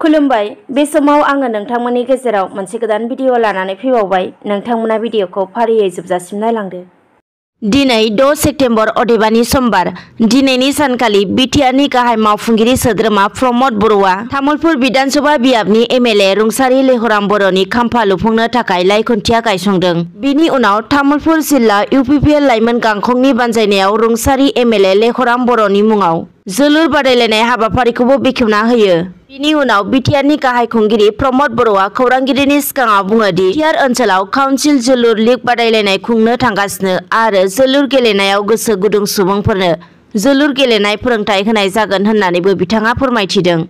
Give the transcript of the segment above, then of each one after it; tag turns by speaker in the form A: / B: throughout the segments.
A: खुलुमबाय बे समाव आङो नोंथांमोननि गेजेराव मोनसे गोदान भिडिअ लानानै फैबावबाय। नोंथांमोना भिडिअखौ फारियै जोबजासिम नायलांदो। दिनै 6 सेप्तेम्बर अदेबानि समबार। दिनैनि सानखालि बिटिआरनि गाहाय मावफुंगिरि सोद्रोमा प्रमद बर'आ तामुलपुर विधानसभा बियाबनि एमएलए रुंसारि लेहराम बर'नि खाम्फा लुफुंनो थाखाय लाइखुन्थिया गायसंदों। बिनि उनाव तामुलपुर जिल्ला इउपिपिएल लाइमोन गांखंनि बानजायनायाव रुंसारि एमएलए लेहराम बर'नि मुङाव जोलुर बादायलायनाय हाबाफारिखौबो बेखेवना होयो। बिनि उनाव बिटिआरनि गाहाय खुंगिरि प्रमद बर'आ खौरांगिरिनि सिगाङाव बुङो दि बिटिआर ओनसोलाव काउन्सिल जोलुर लीग बादायलायनाय खुंनो थांगासिनो आरो जोलुर गेलेनायाव गोसो गुदुं सुबुंफोरनो जोलुर गेलेनाय फोरोंथाय होनाय जागोन होननानैबो बिथाङा फोरमायथिदों।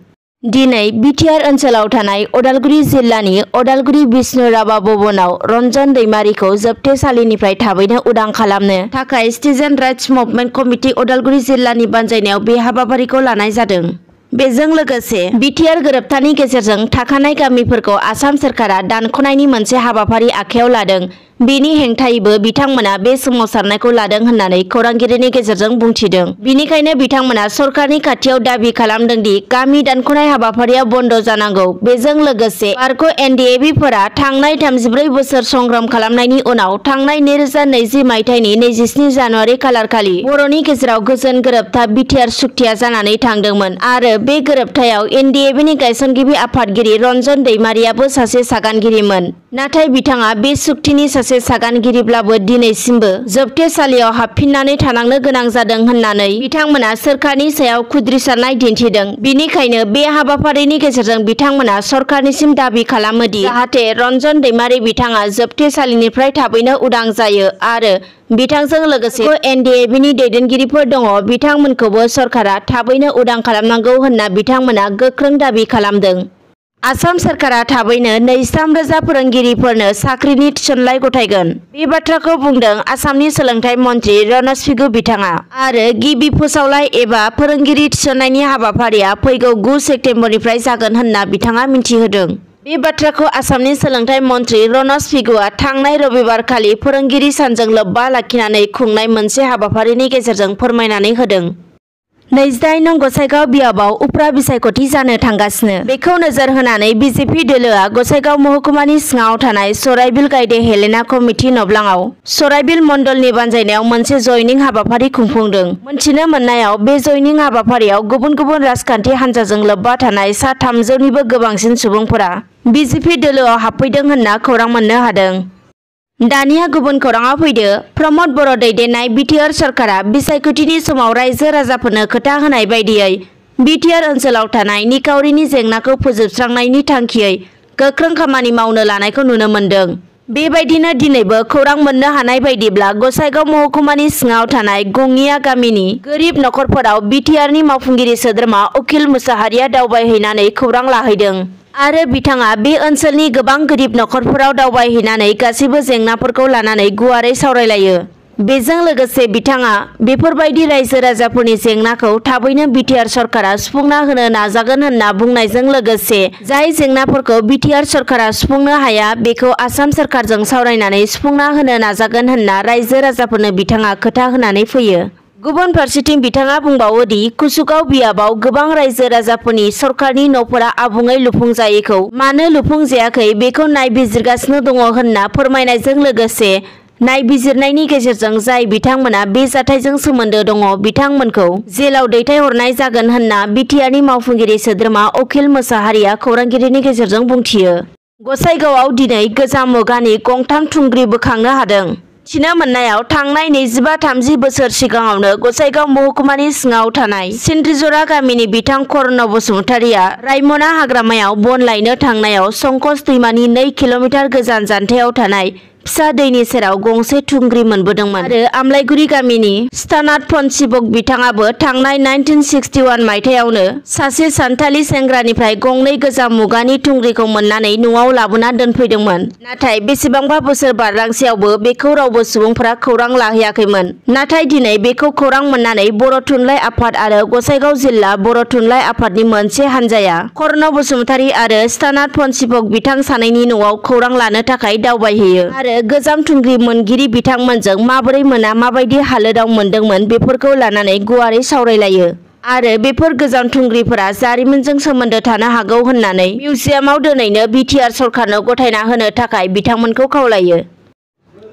A: दिनै बिटिआर ओनसोलाव थानाय अदालगुरि जिल्लानि अदालगुरि बिष्णु राभा भवनाव रन्जन दैमारिखौ जोबथेसालिनिफ्राय थाबैनो उदां खालामनो थाखाय citizen rights movement committee Udalguri जिल्लानि बानजायनायाव बे हाबाफारिखौ लानाय जादों। बेजों लोगोसे बिटिआर गोरोबथानि गेजेरजों थाखानाय गामिफोरखौ आसाम सोरखारा दानख'नायनि मोनसे हाबाफारि आखायाव लादों। बेनि हेंथायैबो बिथांमोना बे सोमावसारनायखौ लादों होननानै खौरांगिरिनि गेजेरजों बुंथिदों। बिनिखायनो बिथांमोना सरकारनि खाथियाव दाबि खालामदों दि गामि दानख'नाय हाबाफारिया बन्द जानांगौ। बेजों लोगोसे बारग' एनडिएबिफोरा थांनाय 34 बोसोर संग्राम खालामनायनि उनाव थांनाय 2020 मायथाइनि 27 जानुवारि खालारखालि बर'नि गेजेराव गोजोन गोरोबथा बिटिआर सुक्तिया जानानै थांदोंमोन आरो बे गोरोबथायाव एनडिएबिनि गायसनगिरि आफादगिरि रन्जन दैमारियाबो सासे सागानगिरिमोन। नाथाय बिथाङा बे सुक्तिनि सासे सागानगिरिब्लाबो दिनैसिमबो जोबथेसालियाव हाबफिननानै थानांनो गोनां जादों होननानै बिथांमोना सोरखारनि सायाव खुद्रिसारनाय दिन्थिदों। बिनिखायनो बे हाबाफारिनि गेजेरजों बिथांमोना सरकारनिसिम दाबि खालामो दि जाहाथे रन्जन दैमारि बिथाङा जोबथेसालिनिफ्राय थाबैनो उदां जायो आरो बिथांजों लोगोसे एनडिएबिनि दैदेनगिरिफोर दङ बिथांमोनखौबो सरकारा थाबैनो उदां खालामनांगौ होनना बिथांमोना गोख्रों दाबि खालामदों। आसाम सोरखारा थाबैनो 23,000 फोरोंगिरिफोरनो साख्रिनि थिसनलाइ गथायगोन। बे बाथ्राखौ बुंदों आसामनि सोलोंथाइ मन्त्रि रनज पेगु बिथाङा आरो गिबि फोसावलाइ एबा फोरोंगिरि थिसननायनि हाबाफारिया फैगौ 9 सेप्तेम्बरनिफ्राय जागोन होनना बिथाङा मिन्थिहोदों। बे बाथ्राखौ आसामनि सोलोंथाइ मन्त्रि रनज पेगुआ थांनाय रबिबारखालि फोरोंगिरि सानजों लोब्बा लाखिनानै खुंनाय मोनसे हाबाफारिनि गेजेरजों फोरमायनानै होदों। 28 नं गसाइगाव बियाबाव उफ्रा बिसायख'थि जानो थांगासिनो। बेखौ नोजोर होनानै बिजेपि दोलोआ गसाइगाव महकुमानि सिङाव थानाय सराइबिल गायदे हेलेना कमिटि नब्लाङाव सराइबिल मण्डलनि बानजायनायाव मोनसे जयनिं हाबाफारि खुंफुंदों। मोनथिनो मोननायाव बे जयनिं हाबाफारियाव गुबुन गुबुन राजखान्थि हान्जाजों लोब्बा थानाय सा 300निबो गोबांसिन सुबुंफोरा बिजेपि दोलोआव हाबफैदों होनना खौरां मोननो हादों। दानिया गुबुन खौराङाव फैदो। प्रमद बर' दैदेननाय बिटिआर सरकारा बिसायख'थिनि समाव रायजो राजाफोरनो खोथा होनाय बायदियै बिटिआर ओनसोलाव थानाय निखावरिनि जेंनाखौ फोजोबस्रांनायनि थांखियै गोख्रों खामानि मावनो लानायखौ नुनो मोन्दों। बेबायदिनो दिनैबो खौरां मोननो हानाय बायदिब्ला गसाइगाव महकुमानि सिङाव थानाय गङिया गामिनि गोरिब नखरफोराव बिटिआरनि मावफुंगिरि सोद्रोमा अखिल मुसाहारिया दावबायहैनानै खौरां लाहैदों आरो बिथाङा बे ओनसोलनि गोबां गोरिब नखरफोराव दावबायहैनानै गासैबो जेंनाफोरखौ लानानै गुवारै सावरायलायो। बेजों लोगोसे बिथाङा बेफोरबायदि रायजो राजाफोरनि जेंनाखौ थाबैनो बिटिआर सरकारा सुफुंना होनो नाजागोन होनना बुंनायजों लोगोसे जाय जेंनाफोरखौ बिटिआर सरकारा सुफुंनो हाया बेखौ आसाम सोरखारजों सावरायनानै सुफुंना होनो नाजागोन होनना रायजो राजाफोरनो बिथाङा खोथा होनानै फैयो। गुबुन फारसेथिं बिथाङा बुंबावो दि कुसुगाव बियाबाव गोबां रायजो राजाफोरनि सरकारनि न'फोरा आबुङै लुफुंजायैखौ मानो लुफुंजायाखै बेखौ नायबिजिरगासिनो दङ होनना फोरमायनायजों लोगोसे नायबिजिरनायनि गेजेरजों जाय बिथांमोना बे जाथायजों सोमोन्दो दङ बिथांमोनखौ जेलाव दैथायहरनाय जागोन होनना बिटिआरनि मावफुंगिरि सोद्रोमा अखिल मुसाहारिया खौरांगिरिनि गेजेरजों बुंथियो। गसाइगावआव दिनै गोजाम मुगानि गंथाम थुंग्रि बोखांनो हादों। मिथिनो मोननायाव थांनाय 25-30 बोसोर सिगाङावनो गसाइगाव महकुमानि सिङाव थानाय सिन्द्रिजरा गामिनि बिथां कर्ण बसुमतारिया रायमना हाग्रामायाव बन लायनो थांनायाव संकस दैमानि 2 किल'मिटार गोजान जानथायाव थानाय फिसा दैनि सेराव गंसे थुंग्रि मोनबोदोंमोन आरो आमलायगुरि गामिनि स्तानाथ पनसिबक बिथाङाबो थांनाय 1961 मायथाइयावनो सासे सान्थालि सेंग्रानिफ्राय गंनै गोजाम मुगानि थुंग्रिखौ मोननानै न'आव लाबोना दोनफैदोंमोन। नाथाय बेसेबांबा बोसोर बारलांसेयावबो बेखौ रावबो सुबुंफोरा खौरां लाहैयाखैमोन। नाथाय दिनै बेखौ खौरां मोननानै बर' थुनलाइ आफाद आरो गसाइगाव जिल्ला बर' थुनलाइ आफादनि मोनसे हान्जाया कर्ण बसुमतारि आरो स्तानाथ पनसिबक बिथां सानैनि न'आव खौरां लानो थाखाय दावबायहैयो आरो गोजाम थुंग्रि मोनगिरि बिथांमोनजों माबोरै मोना माबायदि हालोदाव मोनदोंमोन बेफोरखौ लानानै गुवारै सावरायलायो। आरो बेफोर गोजाम थुंग्रिफोरा जारिमिनजों सोमोन्दो थानो हागौ होननानै मिउजियामाव दोनैनो बिटिआर सरकारनो गथायना होनो थाखाय बिथांमोनखौ खावलायो।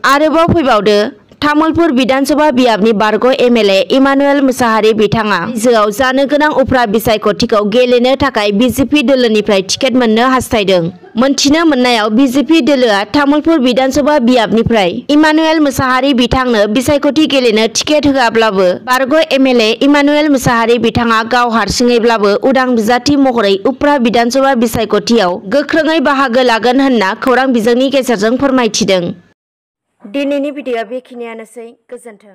A: आरोबाव फैबावदो, तामुलपुर बिधानसभा बियाबनि बारग' एमएलए इमानुएल मुसाहारि बिथाङा रायजोआव जानो गोनां उफ्रा बिसायख'थिखौ गेलेनो थाखाय बिजेपि दोलोनिफ्राय टिकेट मोननो हास्थायदों। मोनथिनो मोननायाव बिजेपि दोलोआ तामुलपुर बिधानसभा बियाबनिफ्राय इमानुएल मुसाहारि बिथांनो बिसायख'थि गेलेनो टिकेट होआब्लाबो बारग' एमएलए इमानुएल मुसाहारि बिथाङा गाव हारसिङैब्लाबो उदां बिजाथि महरै उफ्रा बिधानसभा बिसायख'थियाव गोख्रोङै बाहागो लागोन होनना खौरां बिजोंनि गेजेरजों फोरमायथिदों। दिनैनि भिडिअ'आ बेखिनियानोसै। गोजोन्थों।